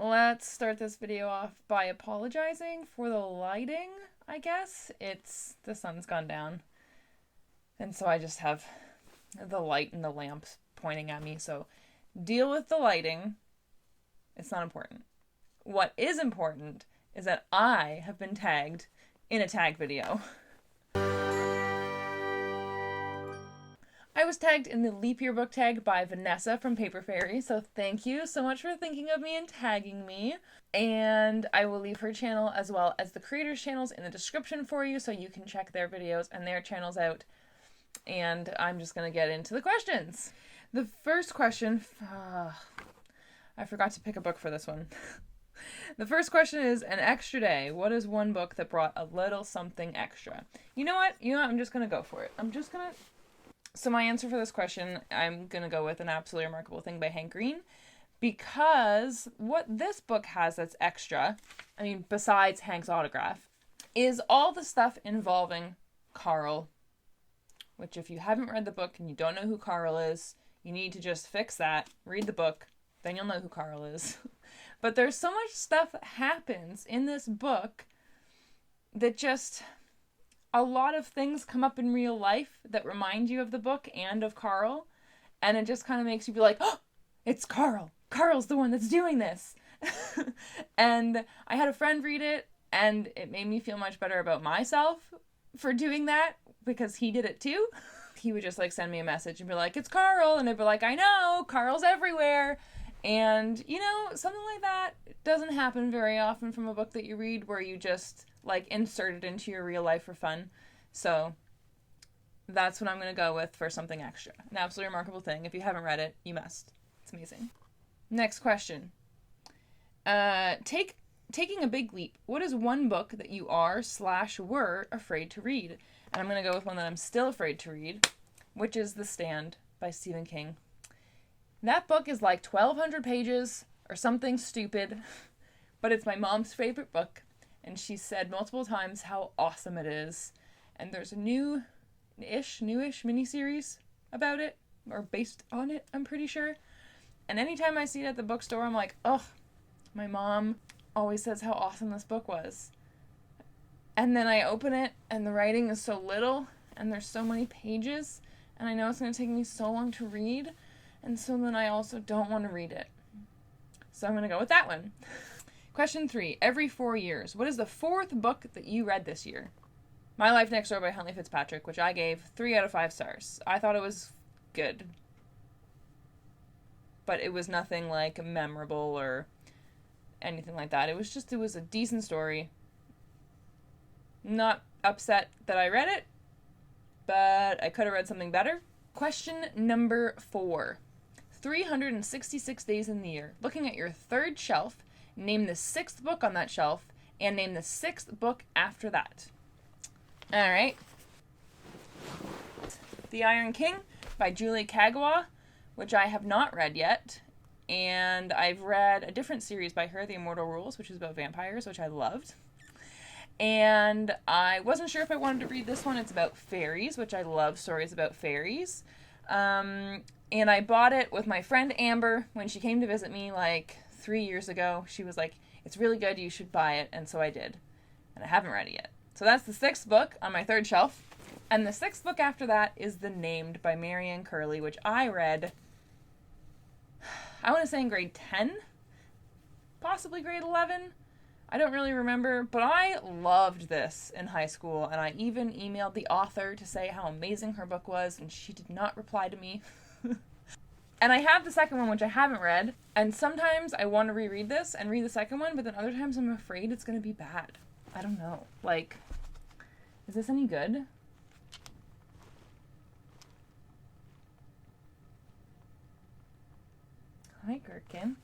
let's start this video off by apologizing for the lighting, I guess. The sun's gone down. And so I just have the light and the lamps pointing at me. So deal with the lighting. It's not important. What is important is that I have been tagged in a tag video. I was tagged in the Leap Year book tag by Vanessa from Paper Fairy, so thank you so much for thinking of me and tagging me. And I will leave her channel as well as the creators' channels in the description for you so you can check their videos and their channels out. And I'm just going to get into the questions. The first question... I forgot to pick a book for this one. The first question is, an extra day. What is one book that brought a little something extra? You know what? I'm just going to go for it. So my answer for this question, I'm going to go with An Absolutely Remarkable Thing by Hank Green, because what this book has that's extra, besides Hank's autograph, is all the stuff involving Carl, which if you haven't read the book and you don't know who Carl is, you need to just fix that, read the book, then you'll know who Carl is. But there's so much stuff that happens in this book that just... a lot of things come up in real life that remind you of the book and of Carl, and it just kind of makes you be like, oh, it's Carl. Carl's the one that's doing this. And I had a friend read it, and it made me feel much better about myself for doing that, because he did it too. He would just send me a message and be like, it's Carl, and I'd be like, I know, Carl's everywhere. And, something like that doesn't happen very often from a book that you read where you just insert it into your real life for fun. So that's what I'm going to go with for something extra. An Absolutely Remarkable Thing. If you haven't read it, you must. It's amazing. Next question. Taking a big leap. What is one book that you are/were afraid to read? And I'm going to go with one that I'm still afraid to read, which is The Stand by Stephen King. That book is 1,200 pages or something stupid, but it's my mom's favorite book. And she said multiple times how awesome it is. And there's a newish miniseries about it, or based on it, I'm pretty sure. And anytime I see it at the bookstore, I'm like, oh, my mom always says how awesome this book was. And then I open it, and the writing is so little, and there's so many pages, and I know it's going to take me so long to read, and so then I also don't want to read it. So I'm going to go with that one. Question 3. Every 4 years, what is the 4th book that you read this year? My Life Next Door by Huntley Fitzpatrick, which I gave 3 out of 5 stars. I thought it was good. But it was nothing memorable or anything like that. It was a decent story. Not upset that I read it, but I could have read something better. Question number 4. 366 days in the year. Looking at your 3rd shelf, name the 6th book on that shelf, and name the 6th book after that. All right. The Iron King by Julie Kagawa, which I have not read yet. And I've read a different series by her, The Immortal Rules, which is about vampires, which I loved. And I wasn't sure if I wanted to read this one. It's about fairies, which I love stories about fairies. And I bought it with my friend Amber when she came to visit me 3 years ago. She was like, it's really good, you should buy it. And so I did. And I haven't read it yet. So that's the 6th book on my 3rd shelf. And the 6th book after that is The Named by Marianne Curley, which I read, I want to say in grade 10, possibly grade 11. I don't really remember, but I loved this in high school. And I even emailed the author to say how amazing her book was, and she did not reply to me. And I have the second one, which I haven't read, and sometimes I want to reread this and read the second one, but then other times I'm afraid it's going to be bad. I don't know. Is this any good? Hi, Gherkin.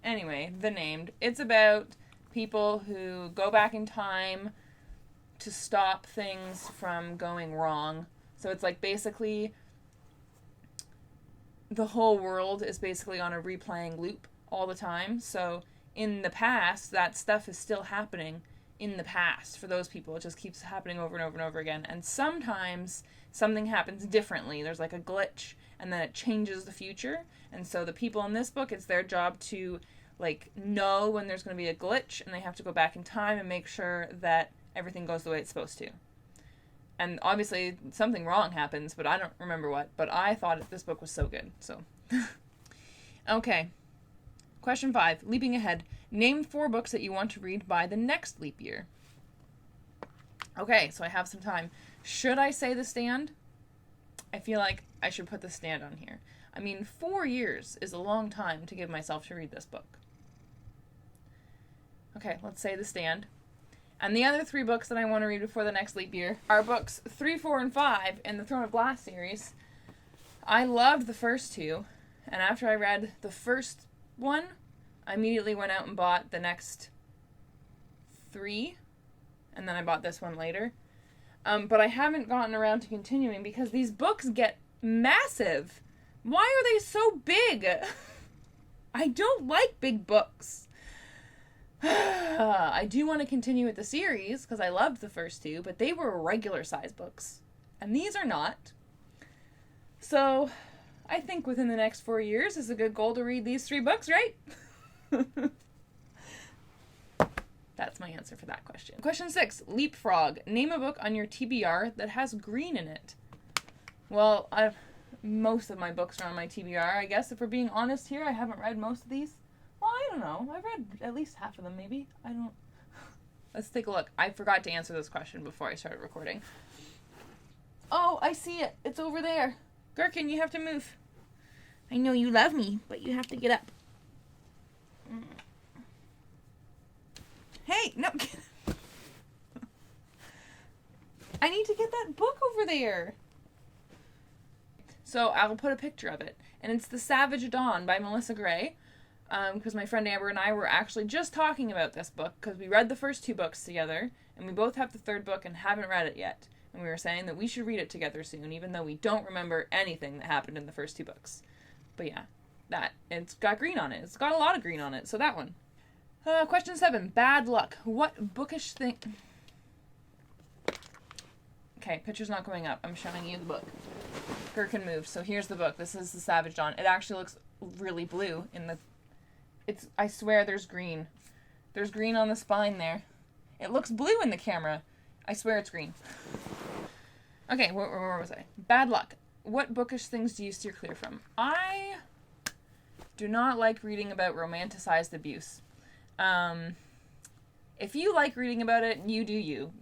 Anyway, The Named. It's about people who go back in time to stop things from going wrong. So it's basically the whole world is basically on a replaying loop all the time. So in the past, that stuff is still happening in the past for those people. It just keeps happening over and over and over again. And sometimes something happens differently. There's like a glitch, and then it changes the future. And so the people in this book, it's their job to like know when there's going to be a glitch, and they have to go back in time and make sure that everything goes the way it's supposed to. And obviously something wrong happens, but I don't remember what. But I thought this book was so good. So, okay. Question 5, leaping ahead. Name 4 books that you want to read by the next leap year. Okay, so I have some time. Should I say The Stand? I feel like I should put The Stand on here. I mean, 4 years is a long time to give myself to read this book. Okay, let's say The Stand. And the other 3 books that I want to read before the next leap year are books 3, 4, and 5 in the Throne of Glass series. I loved the first 2, and after I read the first one, I immediately went out and bought the next 3, and then I bought this one later. But I haven't gotten around to continuing because these books get massive. Why are they so big? I don't like big books. I do want to continue with the series because I loved the first 2, but they were regular size books, and these are not. So I think within the next 4 years is a good goal to read these 3 books, right? That's my answer for that question. Question 6, Leapfrog. Name a book on your TBR that has green in it. Well, most of my books are on my TBR, I guess. If we're being honest here, I haven't read most of these. Well, I don't know. I've read at least half of them, maybe. I don't... Let's take a look. I forgot to answer this question before I started recording. Oh, I see it. It's over there. Gherkin, you have to move. I know you love me, but you have to get up. Hey, no. I need to get that book over there. So I'll put a picture of it. And it's The Savage Dawn by Melissa Gray. Because my friend Amber and I were actually just talking about this book because we read the first 2 books together, and we both have the 3rd book and haven't read it yet. And we were saying that we should read it together soon, even though we don't remember anything that happened in the first 2 books. But yeah, it's got green on it. It's got a lot of green on it, so that one. Question 7, bad luck. What bookish thing... Okay, picture's not going up. I'm showing you the book. Gherkin moved. So here's the book. This is The Savage Dawn. It actually looks really blue in the... I swear there's green. There's green on the spine there. It looks blue in the camera. I swear it's green. Okay, where was I? Bad luck. What bookish things do you steer clear from? I do not like reading about romanticized abuse. If you like reading about it, you do you.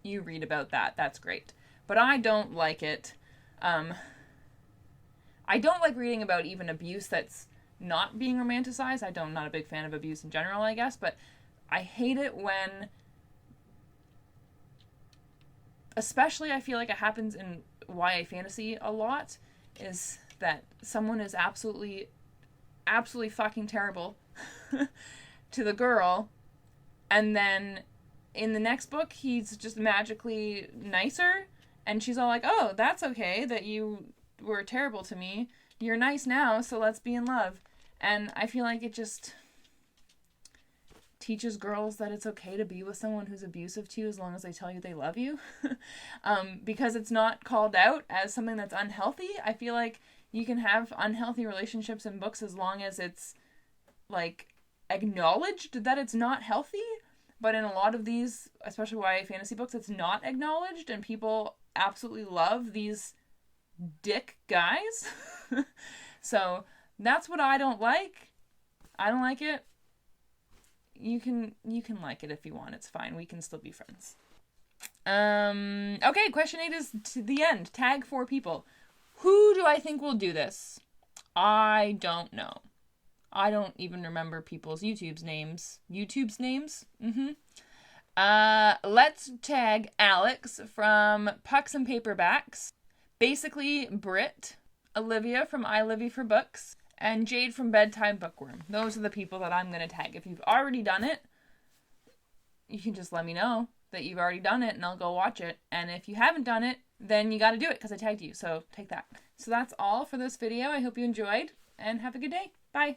You read about that. That's great. But I don't like it. I don't like reading about even abuse that's not being romanticized. I'm not a big fan of abuse in general, I guess, but I hate it when, especially I feel like it happens in YA fantasy a lot, is that someone is absolutely fucking terrible to the girl, and then in the next book he's just magically nicer, and she's all like, oh, that's okay that you were terrible to me. You're nice now, so let's be in love. And I feel like it just teaches girls that it's okay to be with someone who's abusive to you as long as they tell you they love you. Because it's not called out as something that's unhealthy. I feel like you can have unhealthy relationships in books as long as it's, like, acknowledged that it's not healthy. But in a lot of these, especially YA fantasy books, it's not acknowledged, and people absolutely love these dick guys. So that's what I don't like. I don't like it. You can like it if you want. It's fine. We can still be friends. Okay, question 8 is to the end. Tag 4 people. Who do I think will do this? I don't know. I don't even remember people's YouTube's names. Let's tag Alex from Pucks and Paperbacks. Basically, Britt, Olivia from I Livy for Books, and Jade from Bedtime Bookworm. Those are the people that I'm going to tag. If you've already done it, you can just let me know that you've already done it, and I'll go watch it. And if you haven't done it, then you got to do it because I tagged you. So take that. So that's all for this video. I hope you enjoyed, and have a good day. Bye.